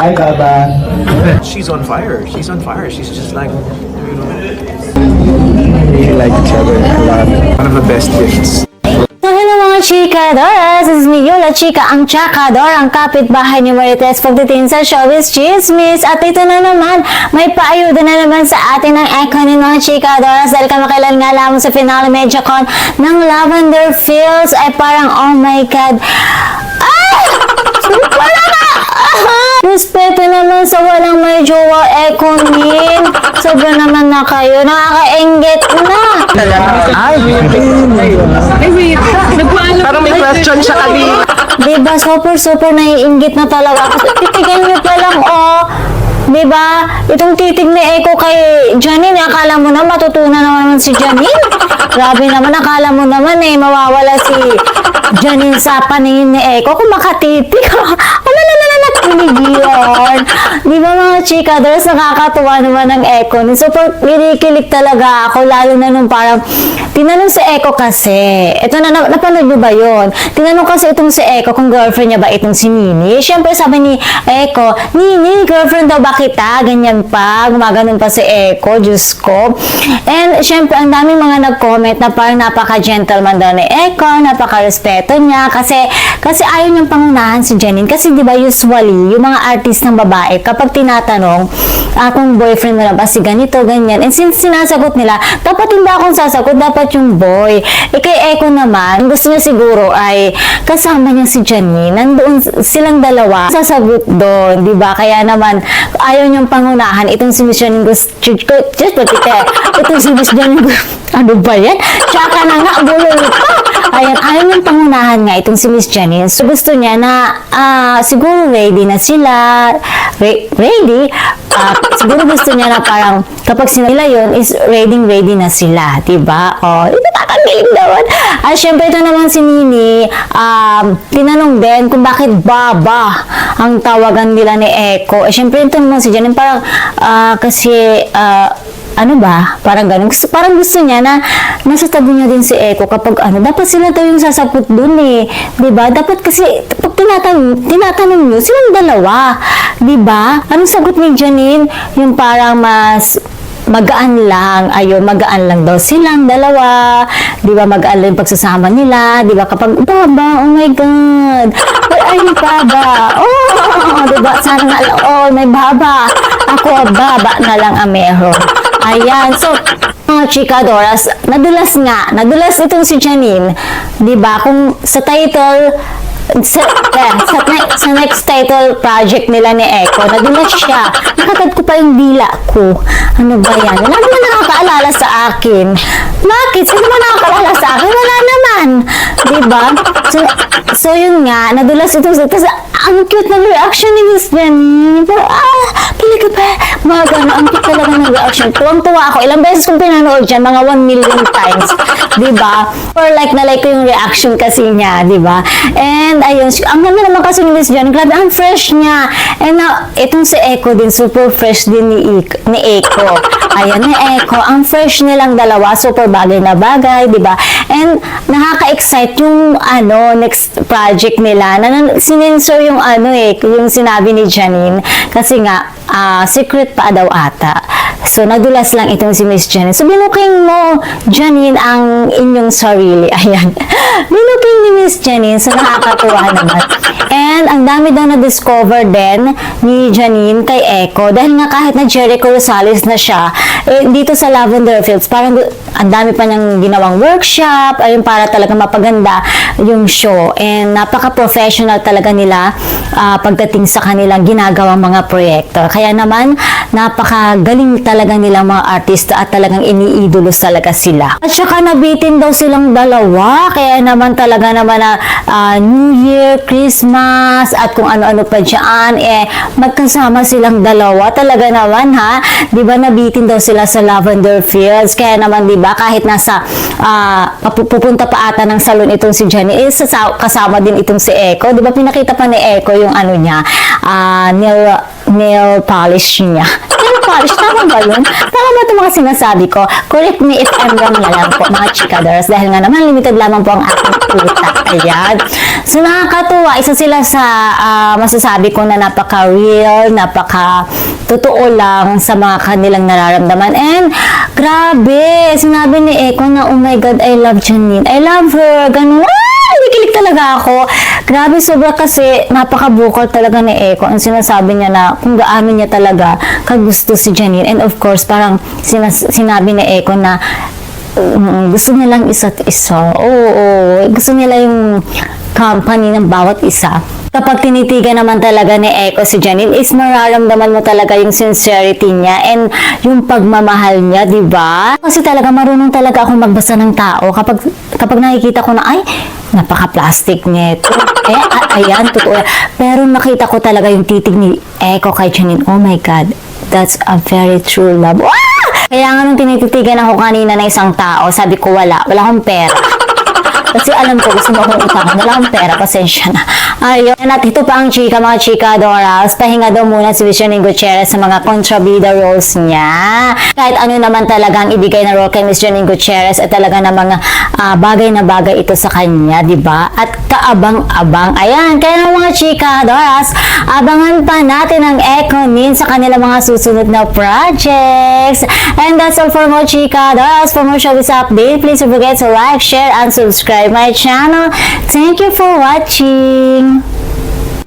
Hi, Baba. She's on fire. She's on fire. She's just like, We like each other a lot. one of the best gifts. So, hello mga chikadoras! This is me, Yola Chika, ang chakador, ang kapitbahay ni Marites pagdating sa Showbiz Chismis. At ito na naman, may paayuda na naman sa atin ng icon ni mga chikadoras dahil kamakailan nga lamang sa finale MediaCon ng Lavender Fields ay parang, oh my God, wala na! Respeto naman sa walang may jowa, Ekonin. Sobra naman na kayo. Nakaka-engget na. Ay, Parang may question siya kanina. Diba? Super naiinggit na talaga. Titigan niyo pa lang, oh. Diba? Itong titig ni Eko kay Janine, akala mo na matutunan naman si Janine. Grabe naman, akala mo naman mawawala si Janine sa paningin ni Eko kung makatitig. Pinigilan. Di ba mga chikadoras, nakakatuwa naman ng Eko. Super kinikilig talaga ako, lalo na nung parang tinanong si Eko kasi, ito na, napanood mo ba yun? Tinanong kasi itong si Eko kung girlfriend niya ba itong si Nini. Siyempre sabi ni Eko, Nini, girlfriend daw ba kita? Ganyan pa, gumaganon pa si Eko, Diyos ko. And siyempre, ang daming mga nag-comment na parang napaka-gentleman daw ni Eko, napaka-respeto niya, kasi ayaw niyang pangunahan si Janine. Kasi di ba usually, yung mga artist ng babae, kapag tinatanong, kung boyfriend mo na ba si ganito, ganyan, and since sinasagot nila, dapat hindi akong sasagot, dapat yung boy. Kay Eko naman, gusto niya siguro ay kasama niya si Janine, nandoon silang dalawa, sasagot doon, di ba? Kaya naman, ayaw niyang pangunahan, itong si Miss Janine itong si Miss Janine, ano ba yan? Tsaka na nga, bulol pa. Ayan, ayaw niyang pangunahan nga itong si Miss Janine. So, gusto niya na, siguro ready na sila. Ready? Siguro gusto niya na parang, kapag sinila yun, is ready na sila. Diba? O, ito nakakagiling naman. Syempre, ito naman si Nini, tinanong din kung bakit Baba ang tawagan nila ni Eko. Syempre, ito naman si Janine, parang, kasi, ano ba? Parang ganun. Parang gusto niya na nasa tabi niya din si Eko kapag dapat sila daw yung sasagot dun Diba? Dapat kasi, pag tinatanong nyo, silang dalawa. Diba? Anong sagot ni Janine? Yung parang mas magaan lang. Ayun, magaan lang daw silang dalawa. Diba? Magaan lang yung pagsasama nila. Diba? Kapag, Baba, oh my God. Where are you, Baba? Oh, diba? Sana nga, oh, may Baba. Ako, Baba na lang ang meron. Ayan, so, mga chikadoras, nadulas itong si Janine, diba? Kung sa title, sa next title project nila ni Eko, nadulas siya. Nakatad ko pa yung dila ko. Ano ba yan? Wala naman nakakaalala sa akin. Bakit? Sino naman nakakaalala sa akin? Wala naman. Diba? So yun nga, nadulas itong sa... Tapos, ang cute na reaction ni Miss Janine. Pero, kilig pa. Mga gano'n, ang cute talaga ng reaction. Tuwang-tuwa ako. Ilang beses kong pinanood dyan, mga 1 million times. Diba? Or like na like ko yung reaction kasi niya, diba? And, ayun, ang ganda naman kasi ni Miss Janine. Grabe, ang fresh niya. And now, itong si Eko din, super fresh din ni Eko. Ayan, ni Eko. Ang fresh nilang dalawa, super bagay na bagay, diba? And, nakaka-excite yung, next project nila. Sinensor yung yung sinabi ni Janine. Kasi nga, secret pa daw ata. So, nadulas lang itong si Miss Janine. So, binuking mo, Janine, ang inyong sarili. Ayan. Binuking ni Miss Janine. So, nakakatuwa naman. And, ang dami daw na-discover din ni Janine kay Eko. Dahil nga kahit na Jericho Rosales na siya, dito sa Lavender Fields, parang ang dami pa niyang ginawang workshop, ayun, para talaga mapaganda yung show. And, napaka-professional talaga nila pagdating sa kanilang ginagawang mga proyekto. Kaya naman, napakagaling talaga nilang mga artista at talagang iniidolos talaga sila. At saka nabitin daw silang dalawa. Kaya naman talaga naman na New Year, Christmas, at kung ano-ano pa dyan, magkasama silang dalawa. Talaga naman diba nabitin daw sila sa Lavender Fields. Kaya naman diba kahit nasa pupunta pa ata ng salon itong si Jenny, kasama din itong si Eko. Diba pinakita pa ni Eko yung niya, nail polish niya. Nail polish, tama ba yun? Tama ba ito mga sinasabi ko? Correct me if I'm wrong na lang po, mga chikadoras. Dahil nga naman, limited lamang po ang aking utak. Ayan. So nakakatuwa, isa sila sa masasabi ko na napaka-real, napaka-totoo lang sa mga kanilang nararamdaman. And grabe, sinabi ni Eko na, oh my God, I love Janine. I love her. Ganun. Nakikilig talaga ako. Grabe, sobra kasi napaka-bukol talaga ni Eko. Ang sinasabi niya na kung gaano niya talaga kagusto si Janine. And of course, parang sinabi ni Eko na gusto nilang isa't isa. Oo, gusto nila yung company ng bawat isa. Kapag tinitigan naman talaga ni Eko si Janine, is mararamdaman mo talaga yung sincerity niya and yung pagmamahal niya, di ba? Kasi talaga marunong talaga akong magbasa ng tao. Kapag nakikita ko na, ay, napaka-plastic nito. Ayan, totoo. Pero nakita ko talaga yung titig ni Eko kay Janine. Oh my God, that's a very true love. Kaya nga nung tinititigan ako kanina ng isang tao, sabi ko wala akong pera. Kasi alam ko, gusto mo akong utang. Wala akong pera, pasensya na. Ayun. At ito pa ang chika, mga chikadoras. Pahinga daw muna si Janine Gutierrez sa mga kontrabida roles niya. Kahit ano naman talagang ibigay na role kay Miss Janine Gutierrez ay talaga na mga bagay na bagay ito sa kanya, di ba? At kaabang-abang. Ayan. Kaya ng mga chikadoras, abangan pa natin ang Ekonin sa kanilang mga susunod na projects. And that's all for more chikadoras. For more showbiz update, please don't forget to like, share, and subscribe my channel. Thank you for watching.